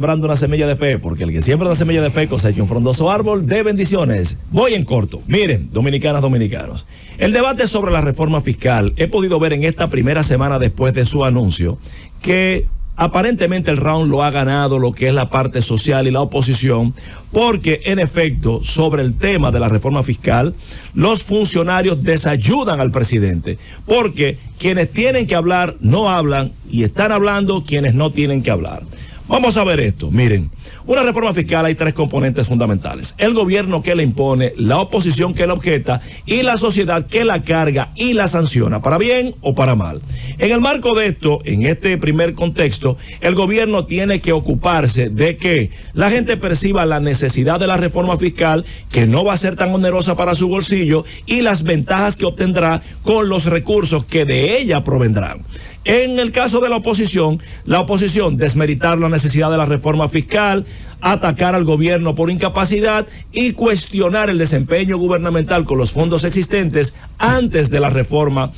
sembrando una semilla de fe, porque el que siembra una semilla de fe cosecha un frondoso árbol de bendiciones. Voy en corto. Miren, dominicanas, dominicanos, el debate sobre la reforma fiscal, he podido ver en esta primera semana después de su anuncio que aparentemente el round lo ha ganado lo que es la parte social y la oposición, porque en efecto sobre el tema de la reforma fiscal los funcionarios desayudan al presidente, porque quienes tienen que hablar no hablan y están hablando quienes no tienen que hablar. Vamos a ver esto. Miren, una reforma fiscal hay tres componentes fundamentales: el gobierno que la impone, la oposición que la objeta y la sociedad que la carga y la sanciona, para bien o para mal. En el marco de esto, en este primer contexto, el gobierno tiene que ocuparse de que la gente perciba la necesidad de la reforma fiscal, que no va a ser tan onerosa para su bolsillo, y las ventajas que obtendrá con los recursos que de ella provendrán. En el caso de la oposición desmeritar la necesidad de la reforma fiscal, atacar al gobierno por incapacidad y cuestionar el desempeño gubernamental con los fondos existentes antes de la reforma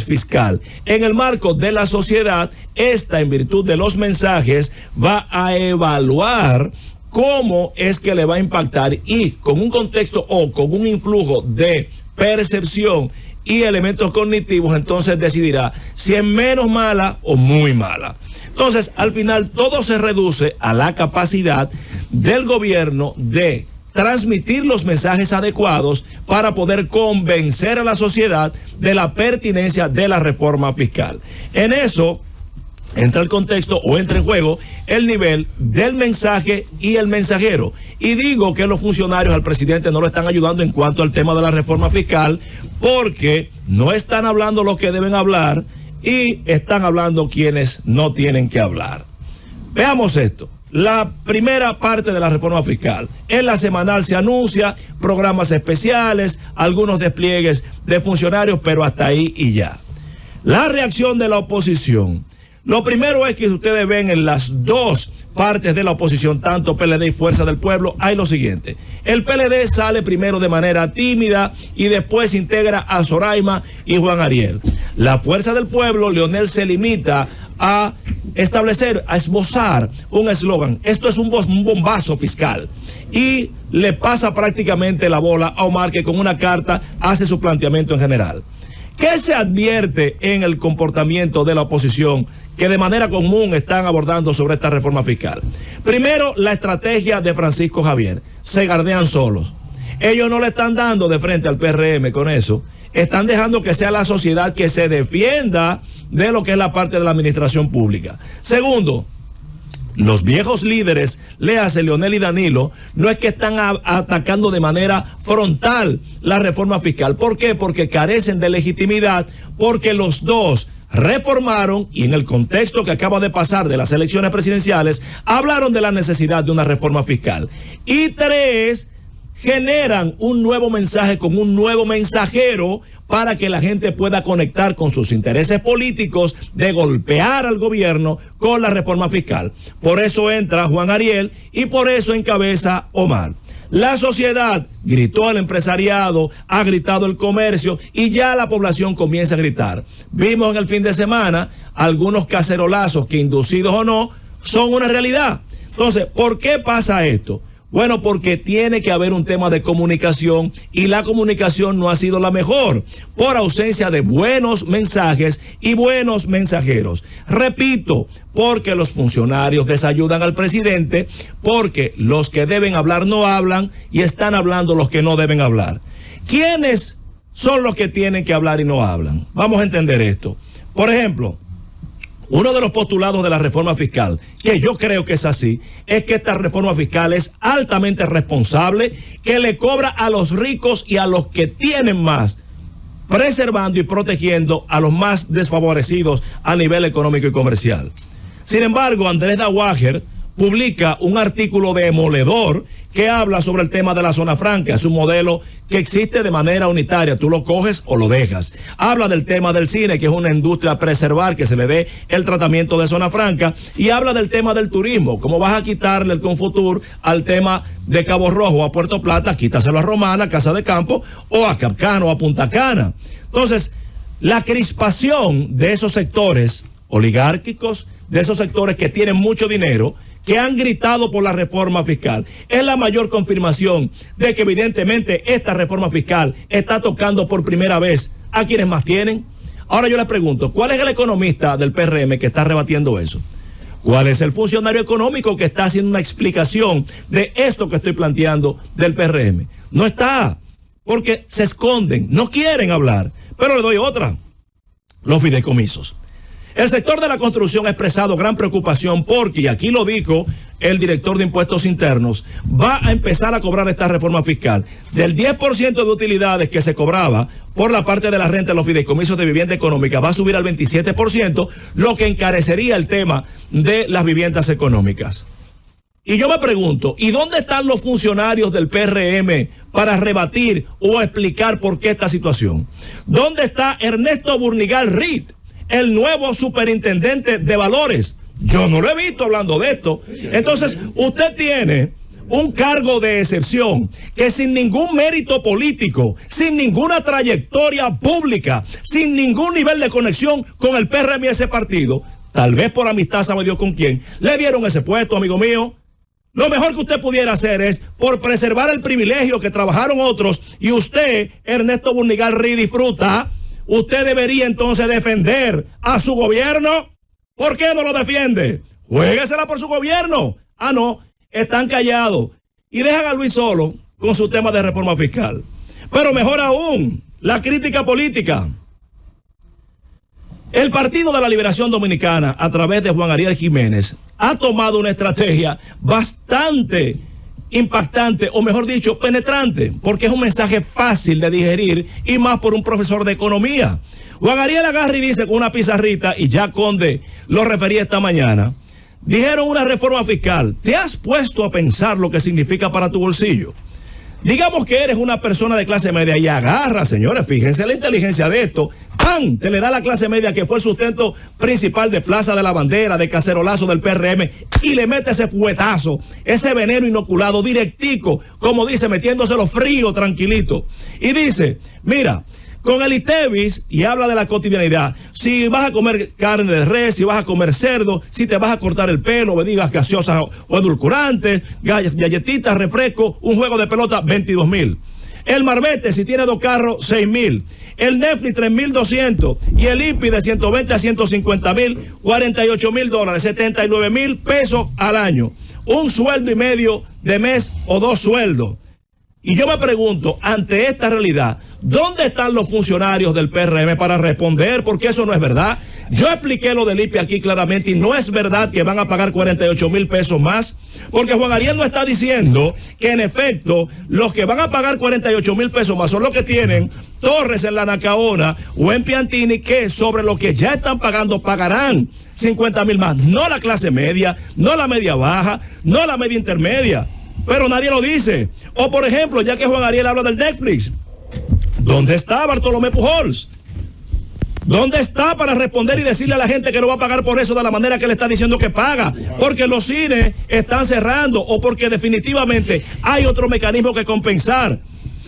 fiscal. En el marco de la sociedad, esta, en virtud de los mensajes, va a evaluar cómo es que le va a impactar, y con un contexto o con un influjo de percepción y elementos cognitivos, entonces decidirá si es menos mala o muy mala. Entonces, al final, todo se reduce a la capacidad del gobierno de transmitir los mensajes adecuados para poder convencer a la sociedad de la pertinencia de la reforma fiscal. En eso entra el contexto o entra en juego el nivel del mensaje y el mensajero. Y digo que los funcionarios al presidente no lo están ayudando en cuanto al tema de la reforma fiscal, porque no están hablando los que deben hablar y están hablando quienes no tienen que hablar. Veamos esto. La primera parte de la reforma fiscal. En la semanal se anuncia programas especiales, algunos despliegues de funcionarios, pero hasta ahí y ya. La reacción de la oposición. Lo primero es que ustedes ven en las dos partes de la oposición, tanto PLD y Fuerza del Pueblo, hay lo siguiente: el PLD sale primero de manera tímida y después integra a Zoraima y Juan Ariel. La Fuerza del Pueblo, Leonel se limita a establecer, a esbozar un eslogan: esto es un bombazo fiscal, y le pasa prácticamente la bola a Omar, que con una carta hace su planteamiento en general. ¿Qué se advierte en el comportamiento de la oposición que de manera común están abordando sobre esta reforma fiscal? Primero, la estrategia de Francisco Javier. Se gardean solos. Ellos no le están dando de frente al PRM con eso. Están dejando que sea la sociedad que se defienda de lo que es la parte de la administración pública. Segundo, los viejos líderes, léase Leonel y Danilo, no es que están atacando de manera frontal la reforma fiscal. ¿Por qué? Porque carecen de legitimidad, porque los dos reformaron, y en el contexto que acaba de pasar de las elecciones presidenciales, hablaron de la necesidad de una reforma fiscal. Y tres, generan un nuevo mensaje con un nuevo mensajero para que la gente pueda conectar con sus intereses políticos de golpear al gobierno con la reforma fiscal. Por eso entra Juan Ariel y por eso encabeza Omar. La sociedad gritó, al empresariado, ha gritado el comercio, y ya la población comienza a gritar. Vimos en el fin de semana algunos cacerolazos que, inducidos o no, son una realidad. Entonces, ¿por qué pasa esto? Bueno, porque tiene que haber un tema de comunicación, y la comunicación no ha sido la mejor por ausencia de buenos mensajes y buenos mensajeros. Repito, porque los funcionarios desayudan al presidente, porque los que deben hablar no hablan y están hablando los que no deben hablar. ¿Quiénes son los que tienen que hablar y no hablan? Vamos a entender esto. Por ejemplo, uno de los postulados de la reforma fiscal, que yo creo que es así, es que esta reforma fiscal es altamente responsable, que le cobra a los ricos y a los que tienen más, preservando y protegiendo a los más desfavorecidos a nivel económico y comercial. Sin embargo, Andrés Dawager publica un artículo demoledor que habla sobre el tema de la zona franca. Es un modelo que existe de manera unitaria, tú lo coges o lo dejas. Habla del tema del cine, que es una industria a preservar, que se le dé el tratamiento de zona franca, y habla del tema del turismo, cómo vas a quitarle el Confutur al tema de Cabo Rojo a Puerto Plata, quítaselo a Romana, Casa de Campo, o a Capcano, o a Punta Cana. Entonces, la crispación de esos sectores oligárquicos, de esos sectores que tienen mucho dinero, que han gritado por la reforma fiscal. Es la mayor confirmación de que evidentemente esta reforma fiscal está tocando por primera vez a quienes más tienen. Ahora yo les pregunto, ¿cuál es el economista del PRM que está rebatiendo eso? ¿Cuál es el funcionario económico que está haciendo una explicación de esto que estoy planteando del PRM? No está, porque se esconden, no quieren hablar. Pero le doy otra, los fideicomisos. El sector de la construcción ha expresado gran preocupación porque, y aquí lo dijo el director de Impuestos Internos, va a empezar a cobrar esta reforma fiscal. Del 10% de utilidades que se cobraba por la parte de la renta de los fideicomisos de vivienda económica, va a subir al 27%, lo que encarecería el tema de las viviendas económicas. Y yo me pregunto, ¿y dónde están los funcionarios del PRM para rebatir o explicar por qué esta situación? ¿Dónde está Ernesto Burnigal Reed, el nuevo superintendente de valores? Yo no lo he visto hablando de esto. Entonces, usted tiene un cargo de excepción que sin ningún mérito político, sin ninguna trayectoria pública, sin ningún nivel de conexión con el PRM y ese partido, tal vez por amistad sabe Dios con quién, le dieron ese puesto, amigo mío. Lo mejor que usted pudiera hacer es, por preservar el privilegio que trabajaron otros, y usted, Ernesto Burnigal Reed, disfruta, usted debería entonces defender a su gobierno. ¿Por qué no lo defiende? Juéguesela por su gobierno. Ah, no, están callados y dejan a Luis solo con su tema de reforma fiscal. Pero mejor aún, la crítica política. El Partido de la Liberación Dominicana, a través de Juan Ariel Jiménez, ha tomado una estrategia bastante impactante, o mejor dicho, penetrante, porque es un mensaje fácil de digerir y más por un profesor de economía. Juan Ariel agarra y dice con una pizarrita, y ya Conde lo refería esta mañana, dijeron una reforma fiscal. ¿Te has puesto a pensar lo que significa para tu bolsillo? Digamos que eres una persona de clase media y agarra, señores, fíjense la inteligencia de esto, ¡pam! Te le da la clase media que fue el sustento principal de Plaza de la Bandera, de Cacerolazo del PRM, y le mete ese fuetazo, ese veneno inoculado, directico, como dice, metiéndoselo frío, tranquilito. Y dice, mira, con el ITEVIS, y habla de la cotidianidad, si vas a comer carne de res, si vas a comer cerdo, si te vas a cortar el pelo, bebidas gaseosas o edulcorantes, galletitas, refresco, un juego de pelota, 22,000. El Marbete, si tiene 2 carros, 6,000. El Netflix, 3,200. Y el IPI de 120 a 150,000, 48,000 dólares, 79,000 pesos al año. Un sueldo y medio de mes o 2 sueldos. Y yo me pregunto, ante esta realidad, ¿dónde están los funcionarios del PRM para responder? Porque eso no es verdad. Yo expliqué lo del IPI aquí claramente y no es verdad que van a pagar 48,000 pesos más, porque Juan Ariel no está diciendo que en efecto los que van a pagar 48,000 pesos más son los que tienen torres en la Nacaona o en Piantini, que sobre lo que ya están pagando pagarán 50,000 más. No la clase media, no la media baja, no la media intermedia. Pero nadie lo dice. O por ejemplo, ya que Juan Ariel habla del Netflix, ¿dónde está Bartolomé Pujols? ¿Dónde está para responder y decirle a la gente que no va a pagar por eso de la manera que le está diciendo que paga? Porque los cines están cerrando o porque definitivamente hay otro mecanismo que compensar.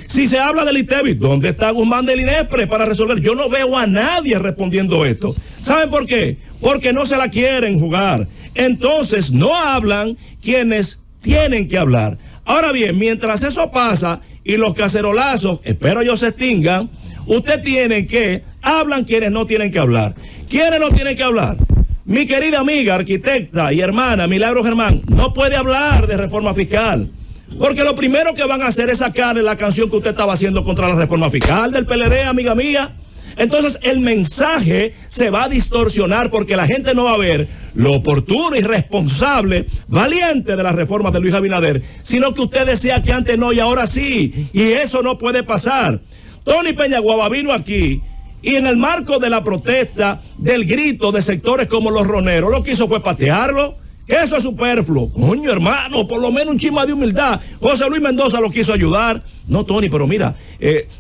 Si se habla del ITEVIS, ¿dónde está Guzmán del INESPRE para resolver? Yo no veo a nadie respondiendo esto. ¿Saben por qué? Porque no se la quieren jugar. Entonces no hablan quienes tienen que hablar. Ahora bien, mientras eso pasa y los cacerolazos, espero yo, se extingan, usted tiene que hablan quienes no tienen que hablar. ¿Quiénes no tienen que hablar? Mi querida amiga, arquitecta y hermana Milagro Germán, no puede hablar de reforma fiscal, porque lo primero que van a hacer es sacarle la canción que usted estaba haciendo contra la reforma fiscal del PLD, amiga mía. Entonces el mensaje se va a distorsionar porque la gente no va a ver lo oportuno y responsable, valiente de las reformas de Luis Abinader, sino que usted decía que antes no y ahora sí, y eso no puede pasar. Tony Peñaguaba vino aquí y en el marco de la protesta, del grito de sectores como los roneros, lo que hizo fue patearlo. Eso es superfluo. Coño, hermano, por lo menos un chisma de humildad. José Luis Mendoza lo quiso ayudar. No, Tony, pero mira,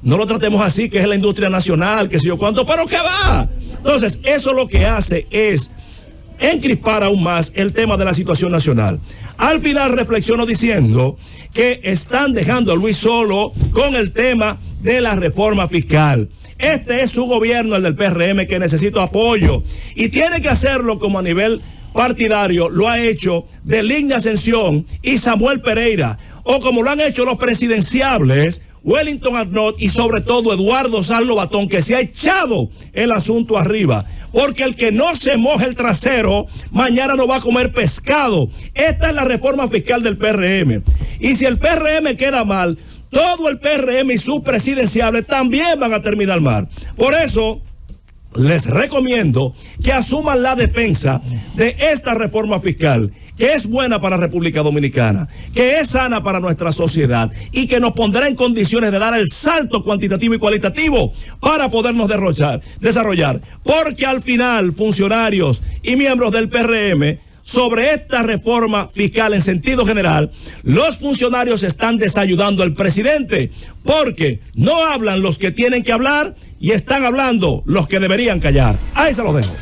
no lo tratemos así, que es la industria nacional, que sé yo cuánto, pero ¿qué va? Entonces, eso lo que hace es encrispar aún más el tema de la situación nacional. Al final reflexiono diciendo que están dejando a Luis solo con el tema de la reforma fiscal. Este es su gobierno, el del PRM, que necesita apoyo y tiene que hacerlo como a nivel partidario lo ha hecho Deligne Ascensión y Samuel Pereira, o como lo han hecho los presidenciables Wellington Arnott y sobre todo Eduardo Sallo Batón, que se ha echado el asunto arriba, porque el que no se moje el trasero mañana no va a comer pescado. Esta es la reforma fiscal del PRM, y si el PRM queda mal, todo el PRM y sus presidenciables también van a terminar mal. Por eso les recomiendo que asuman la defensa de esta reforma fiscal, que es buena para la República Dominicana, que es sana para nuestra sociedad y que nos pondrá en condiciones de dar el salto cuantitativo y cualitativo para podernos desarrollar. Porque al final, funcionarios y miembros del PRM, sobre esta reforma fiscal en sentido general, los funcionarios están desayudando al presidente, porque no hablan los que tienen que hablar y están hablando los que deberían callar. Ahí se los dejo.